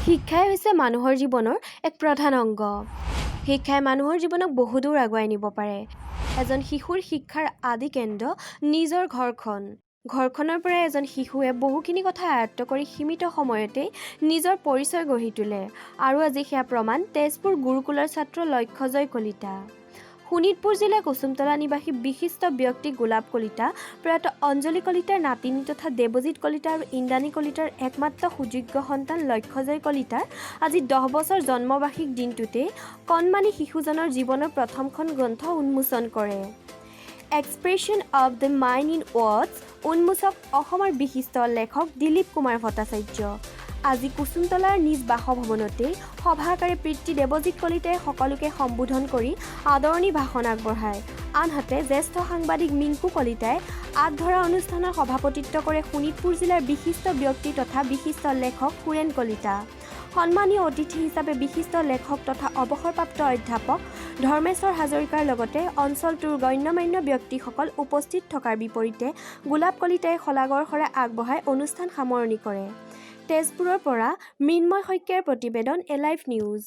শিক্ষাই হৈছে মানুহৰ জীৱনৰ এক প্ৰধান অংগ। শিক্ষাই মানুহৰ জীৱনক বহুদূৰ আগুৱাই নিব পাৰে। এজন শিশুৰ শিক্ষাৰ আদি কেন্দ্ৰ নিজৰ ঘৰখন। ঘৰখনৰ পৰা এজন শিশুৱে বহুখিনি কথা আয়ত্ত কৰি সীমিত সময়তেই নিজৰ পৰিচয় গঢ়ি তোলে। আৰু আজি সেয়া প্ৰমাণ তেজপুৰ গুৰুকুলৰ ছাত্ৰ লক্ষ্যজয় কলিতা। শোণিতপুৰ জিলা কুসুমতলা নিবাসী বিশিষ্ট ব্যক্তি গোলাপ কলিতা, প্ৰয়াত অঞ্জলি কলিতাৰ নাতিনী তথা দেৱজিৎ কলিতা আৰু ইন্দ্ৰাণী কলিতাৰ একমাত্ৰ সুযোগ্য সন্তান লক্ষ্যজয় কলিতাৰ আজি 10 বছৰ জন্মবাৰ্ষিক দিনটোতেই কণমানি শিশুজনৰ জীৱনৰ প্ৰথমখন গ্ৰন্থ উন্মোচন কৰে। Expression of the mind in words উন্মোচক অসমৰ বিশিষ্ট লেখক দিলীপ কুমাৰ ভট্টাচাৰ্য। আজি কুসুমতলাৰ নিজ বাসভৱনতেই সভাকাৰে পিতৃ দেৱজিৎ কলিতাই সকলোকে সম্বোধন কৰি আদৰণি ভাষণ আগবঢ়ায়। আনহাতে জ্যেষ্ঠ সাংবাদিক মিংকু কলিতাই আগধৰা অনুষ্ঠানৰ সভাপতিত্ব কৰে শোণিতপুৰ জিলাৰ বিশিষ্ট ব্যক্তি তথা বিশিষ্ট লেখক সুৰেণ কলিতা। সন্মানীয় অতিথি হিচাপে বিশিষ্ট লেখক তথা অৱসৰপ্ৰাপ্ত অধ্যাপক ধৰ্মেশ্বৰ হাজৰিকাৰ লগতে অঞ্চলটোৰ গণ্যমান্য ব্যক্তিসকল উপস্থিত থকাৰ বিপৰীতে গোলাপ কলিতাই শলাগৰ শৰাই আগবঢ়াই অনুষ্ঠান সামৰণি কৰে। তেজপুৰৰ পৰা মৃন্ময় শইকীয়াৰ প্ৰতিবেদন এলাইভ নিউজ।